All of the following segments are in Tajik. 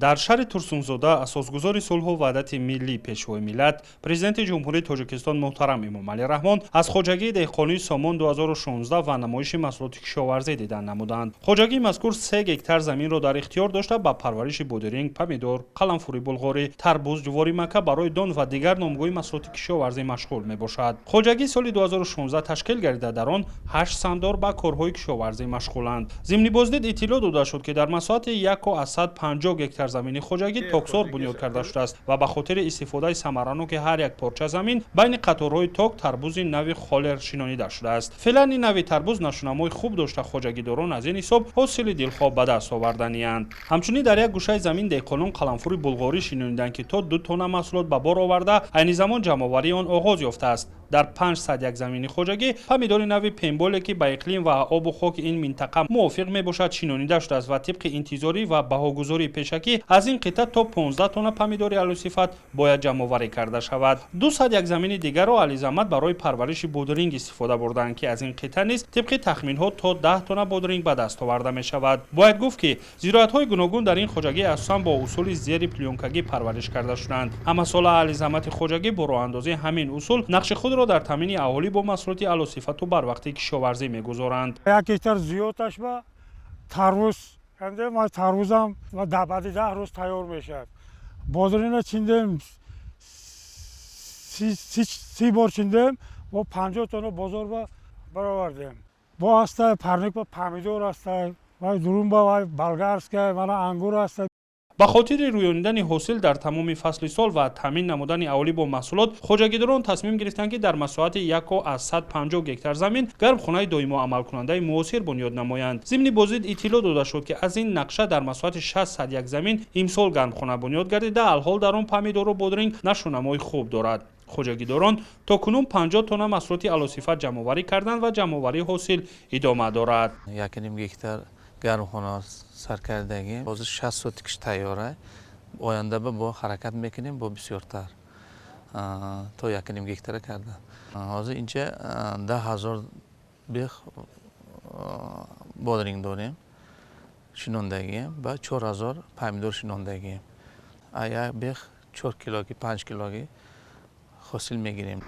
дар шаҳри Турсунзода асосгузори сулҳу ваҳдати миллӣ пешвои миллат президенти ҷумҳурии Тоҷикистон муҳтарам Эмомалӣ Раҳмон аз хоҷагии деҳқонии Сомон 2016 ва намоиши маҳсулоти кишоварзӣ дидан намуданд. Хоҷагии мазкур 3 гектар заминро дар ихтиёр дошта ба парвариши бодиринг, помидор, қаламфури булғорӣ, тарбуз, ҷувори макка барои дон ва дигар номгӯи маҳсулоти кишоварзӣ машғул мебошад. Хоҷагии соли 2016 ташкил гардида дар он 8 сандор ба корҳои кишоварзӣ машғуланд. Зимни боздид иттилоъ дода шуд ки дар масоҳати 150 гектар замини хоҷагӣ токсор бунёд карда шудааст ва ба хотири истифодаи самараноки ҳар як порча замин байни қаторҳои ток тарбузи нави холер шинонида шудааст. феълан ин нави тарбуз нашунамои хуб дошта хоҷагидорон аз ин ҳисоб ҳосили дилхоҳ ба даст оварданианд. ҳамчунин дар як гӯшаи замин деҳқонон қаламфури булғорӣ шинониданд ки то 2 тонна маҳсулот ба бор оварда айни замон ҷамъоварии он оғоз ёфтааст. дар 501 замини хоҷагӣ помидори нави пемболе ки ба иқлим ва обу хоки ин минтақа мувофиқ мебошад шинонида шудааст ва тибқи интизорӣ ва баҳогузории пешакӣ аз ин қитъа то 15 тонна помидори алусифат бояд ҷамъоварӣ карда шавад. 201 замини дигарро ализамат барои парвариши бодиринг истифода бурданд ки аз ин қитъа низ тибқи тахминҳо то 10 тонна бодиринг ба даст оварда мешавад. бояд гуфт ки зироатҳои гуногун дар ин хоҷагӣ асосан бо усули зери плёнкагӣ парвариш карда шуданд. ҳамасола ализамати хоҷагӣ бо роҳандозии ҳамин усул нақши худро дар таъмини аҳолӣ бо маҳсулоти алусифату барвақти кишоварзӣ мегузоранд. 1 гектар зиёдаш ба тарвуз тарвузам ва баъди 10 рӯз тайёр мешавад. бодирина чиндем 30 бор чиндем ва 50 тонна бозор ба баровардем. бо аста парник ба помидор аста ва дурумба ва болгарска мана ангур аста. ба хотири рӯёнидани ҳосил дар тамоми фасли сол ва таъмин намудани аҳолӣ бо маҳсулот хоҷагидорон тасмим гирифтанд ки дар масоҳати 150 гектар замин гармхонаи доимо амалкунандаи муосир бунёд намоянд. зимни боздид иттилоъ дода шуд ки аз ин нақша дар масоҳати 601 замин имсол гармхона бунёд гардида алҳол дар он помидору бодиринг нашунамои хуб дорад. хоҷагидорон то кунун 50 тонна маҳсулоти алусифат ҷамъоварӣ карданд ва ҷамъоварии ҳосил идома дорад. 1,5 гектар гармхона саркардагӣ ҳозир 60 сотикаш тайёра. оянда бо ҳаракат мекунем бо бисёртар то 1,5 гектара карда. ҳозир инҷа 10,000 бех бодиринг дорем шинондагӣ ва 4,000 помидор шинондагӣ. як бех 4 килоги 5 килоги ҳосил мегирем.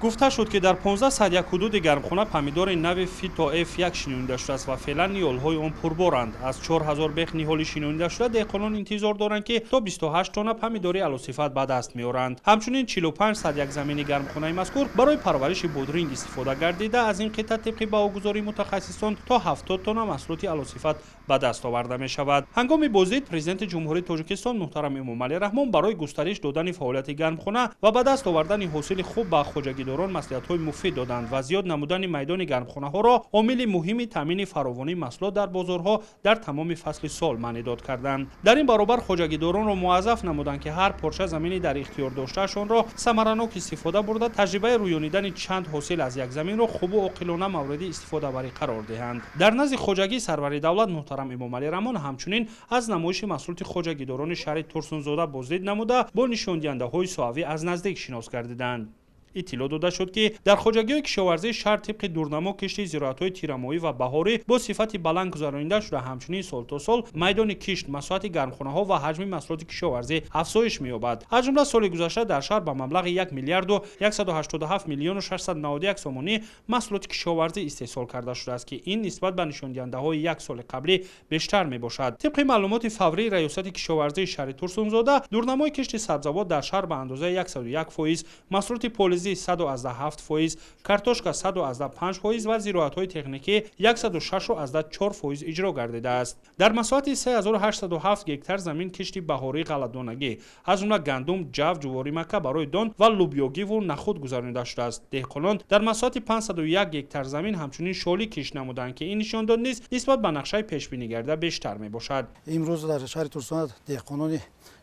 гуфта шуд ки дар 1501 ҳудуди гармхона помидори нави фито F1 шинонида шудааст ва феълан ниҳолҳои он пурборанд. аз 4000 бех ниҳоли шинонида шуда деҳқонон интизор доранд ки то 28 тонна помидори алусифат ба даст меоранд. ҳамчунин 4501 замини гармхонаи мазкур барои парвариши бодиринг истифода гардида аз ин қитъа тибқи баҳогузории мутахассисон то 70 тонна маҳсулоти алусифат ба даст оварда мешавад. ҳангоми боздид президенти ҷумҳурии Тоҷикистон муҳтарам Эмомалӣ Раҳмон барои густариш додани фаъолияти гармхона ва ба даст овардани ҳосили хуб ба хоҷагидорон маслиҳатҳои муфид доданд ва зиёд намудани майдони гармхонаҳоро омили муҳими таъмини фаровонии маҳсулот дар бозорҳо дар тамоми фасли сол маънидод карданд. дар ин баробар хоҷагидоронро муаззаф намуданд ки ҳар порча замини дар ихтиёр доштаашонро самаранок истифода бурда таҷрибаи рӯёнидани чанд ҳосил аз як заминро хубу оқилона мавриди истифодабарӣ қарор диҳанд. дар назди хоҷагии сарвари давлат муҳтарам Эмомалӣ Раҳмон ҳамчунин аз намоиши маҳсулоти хоҷагидорони шаҳри Турсунзода боздид намуда бо нишондиҳандаҳои соавӣ аз наздик шинос гардиданд. иттилоъ дода шуд ки дар хоҷагиҳои кишоварзии шаҳр тибқи дурнамо кишти зироатҳои тирамоҳӣ ва баҳорӣ бо сифати баланд гузаронида шуда ҳамчунин солто сол майдони кишт масоҳати гармхонаҳо ва ҳаҷми маҳсулоти кишоварзӣ афзоиш меёбад. аз ҷумла соли гузашта дар шаҳр ба маблағи 1 миллиарду 187 миллиону 691 сомонӣ маҳсулоти кишоварзӣ истеҳсол карда шудааст ки ин нисбат ба нишондиҳандаҳои як соли қаблӣ бештар мебошад. тибқи маълумоти фаврии раёсати кишоварзии шаҳри Турсунзода дурнамои кишти сабзавот дар шаҳр ба андозаи 101%, маҳсулоти полизи 117%, картошка 115% ва зироатҳои техникӣ 106.4% иҷро гардидааст. дар масоҳати 3807 гектар замин кишти баҳории ғалатдонагӣ аз ҷумла гандум, ҷав, ҷувори макка барои дон ва лӯбиёгиву нахуд гузаронида шудааст. деҳқонон дар масоҳати 501 гектар замин ҳамчунин шолӣ кишт намуданд ки ин нишондод низ нисбат ба нақшаи пешбинигардида бештар мешавад. имрӯз дар шаҳри Турсун деҳқонони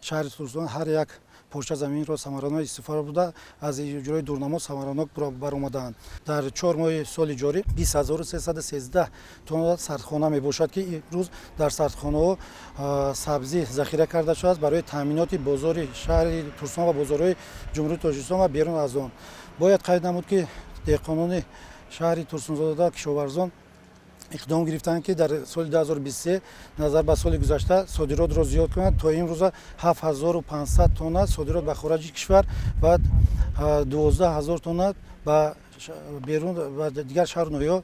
шаҳри Турсун ҳар як порча заминро самаранок истифода бурда аз иҷрои дурнамо самаранок баромаданд. дар 4 моҳи соли ҷорӣ 20313 тонна сардхона мебошад ки имрӯз дар сардхонаҳо сабзӣ захира карда шудааст барои таъминоти бозори шаҳри Турсун ва бозорҳои ҷумҳурии Тоҷикистон ва берун аз он. бояд қайд намуд ки деҳқонони шаҳри Турсунзода кишоварзон иқдом гирифтанд ки дар соли 2023 назар ба соли гузашта содиротро зиёд кунанд. То имрӯза 7500 тонна содирот ба хориҷи кишвар ва 12000 тонна ба берун ва дигар шаҳру ноҳиё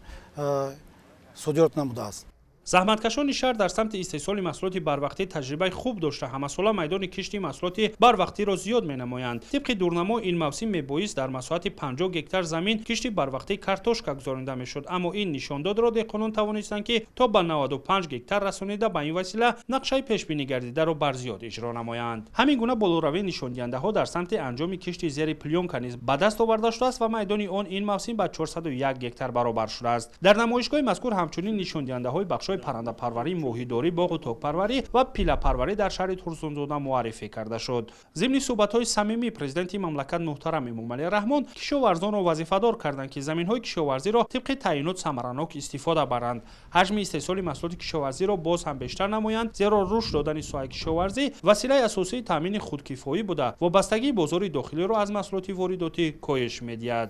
содирот намудааст. заҳматкашони шаҳр дар самти истеҳсоли маҳсулоти барвақтӣ таҷрибаи хуб дошта ҳамасола майдони кишти маҳсулоти барвақтиро зиёд менамоянд. тибқи дурнамо ин мавсим мебоист дар масоҳати 50 гектар замин кишти барвақтӣ картошка гузаронида мешуд, аммо ин нишондодро деҳқонон тавонистанд ки то ба 95 гектар расонида ба ин васила нақшаи пешбинигардидаро барзиёд иҷро намоянд. ҳамин гуна болоравии нишондиҳандаҳо дар самти анҷоми кишти зери плёнка низ ба даст оварда шудааст ва майдони он ин мавсим ба 401 гектар баробар шудааст. дар намоишгоҳи мазкур ҳамчунин нишондиҳандаҳои бахшҳои паррандапарварӣ, моҳидорӣ, боғу токпарварӣ ва пилапарварӣ дар шаҳри Турсунзода муаррифӣ карда шуд. зимни суҳбатҳои самимӣ президенти мамлакат муҳтарам Эмомалӣ Раҳмон кишоварзонро вазифадор карданд ки заминҳои кишоварзиро тибқи таъйинот самаранок истифода баранд. ҳаҷми истеҳсоли маҳсулоти кишоварзиро боз ҳам бештар намоянд, зеро рушд додани соҳаи кишоварзӣ василаи асосии таъмини худкифоӣ буда вобастагии бозори дохилиро аз маҳсулоти воридотӣ коҳиш медиҳад.